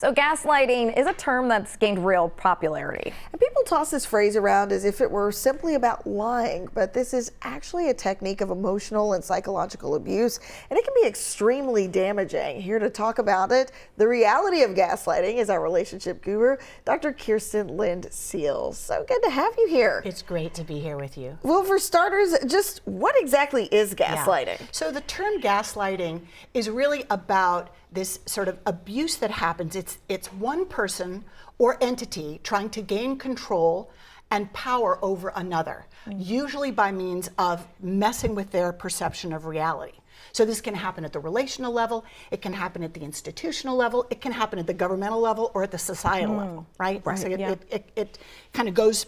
So gaslighting is a term that's gained real popularity. And people toss this phrase around as if it were simply about lying, but this is actually a technique of emotional and psychological abuse, and it can be extremely damaging. Here to talk about it, the reality of gaslighting, is our relationship guru, Dr. Kirsten Lind Seal. So good to have you here. It's great to be here with you. Well, for starters, just what exactly is gaslighting? So the term gaslighting is really about this sort of abuse that happens. It's one person or entity trying to gain control and power over another, usually by means of messing with their perception of reality. So this can happen at the relational level, it can happen at the institutional level, it can happen at the governmental level or at the societal level, right? So it kind of goes,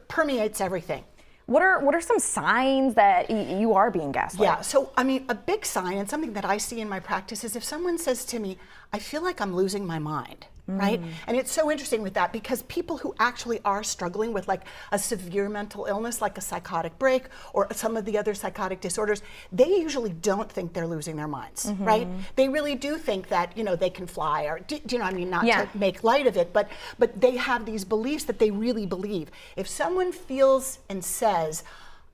permeates everything. What are some signs that you are being gaslighted? Yeah, so I mean, a big sign and something that I see in my practice is if someone says to me, I feel like I'm losing my mind, right? And it's so interesting with that because people who actually are struggling with like a severe mental illness, like a psychotic break or some of the other psychotic disorders, they usually don't think they're losing their minds, right? They really do think that, you know, they can fly or, do you know what I mean, not to make light of it, but they have these beliefs that they really believe. If someone feels and says,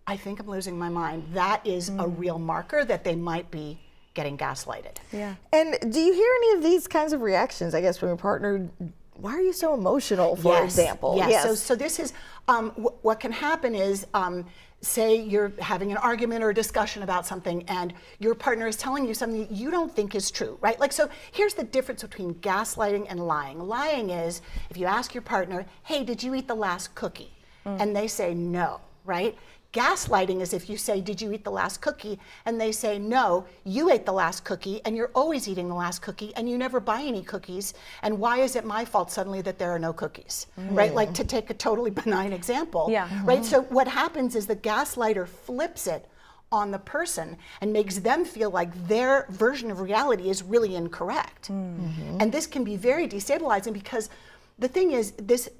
I think I'm losing my mind, that is a real marker that they might be getting gaslighted. Yeah. And do you hear any of these kinds of reactions, I guess, from your partner? Why are you so emotional, for example? Yes. So this is, what can happen is, say you're having an argument or a discussion about something and your partner is telling you something that you don't think is true, right? Like, so here's the difference between gaslighting and lying. Lying is if you ask your partner, hey, did you eat the last cookie? And they say no, right? Gaslighting is if you say, did you eat the last cookie? And they say, no, you ate the last cookie and you're always eating the last cookie and you never buy any cookies. And why is it my fault suddenly that there are no cookies, right? Like, to take a totally benign example, right? So what happens is the gaslighter flips it on the person and makes them feel like their version of reality is really incorrect. And this can be very destabilizing because the thing is, this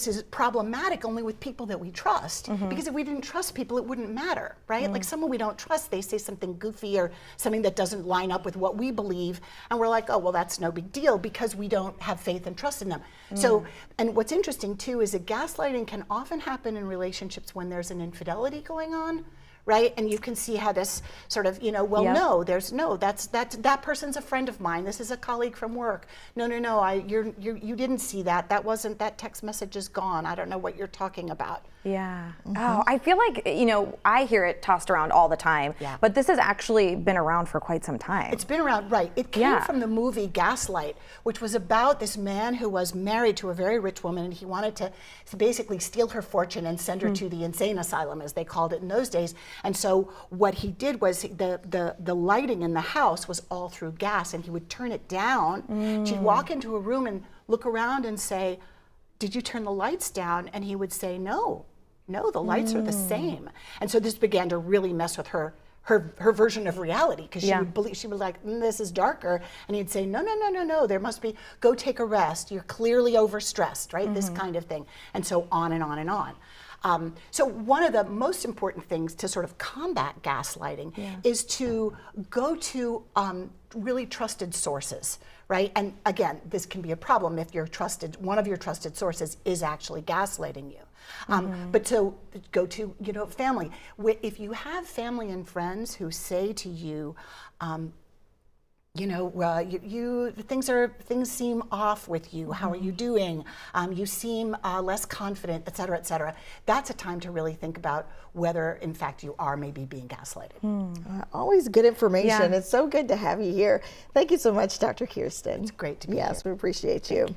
is problematic only with people that we trust. Because if we didn't trust people, it wouldn't matter, right? Like someone we don't trust, they say something goofy or something that doesn't line up with what we believe, and we're like, oh, well, that's no big deal because we don't have faith and trust in them. So, and what's interesting too is that gaslighting can often happen in relationships when there's an infidelity going on, right? And you can see how this sort of, you know, well, no, there's no, that person's a friend of mine. This is a colleague from work. No, you didn't see that. That text message is gone. I don't know what you're talking about. Yeah. Oh, I feel like, you know, I hear it tossed around all the time, but this has actually been around for quite some time. It's been around, right. It came from the movie Gaslight, which was about this man who was married to a very rich woman and he wanted to basically steal her fortune and send her to the insane asylum, as they called it in those days. And so what he did was the lighting in the house was all through gas, and he would turn it down. She'd walk into a room and look around and say, did you turn the lights down? And he would say, no, the lights are the same. And so this began to really mess with her version of reality, because she was like, this is darker. And he'd say, no, there must be, go take a rest. You're clearly overstressed, right? This kind of thing. And so on and on and on. So one of the most important things to sort of combat gaslighting is to go to really trusted sources, right? And again, this can be a problem if one of your trusted sources is actually gaslighting you. But so go to, you know, family. If you have family and friends who say to you, you know, things seem off with you. How are you doing? You seem less confident, et cetera, et cetera. That's a time to really think about whether, in fact, you are maybe being gaslighted. Always good information. It's so good to have you here. Thank you so much, Dr. Kirsten. It's great to be here. Yes, we appreciate you.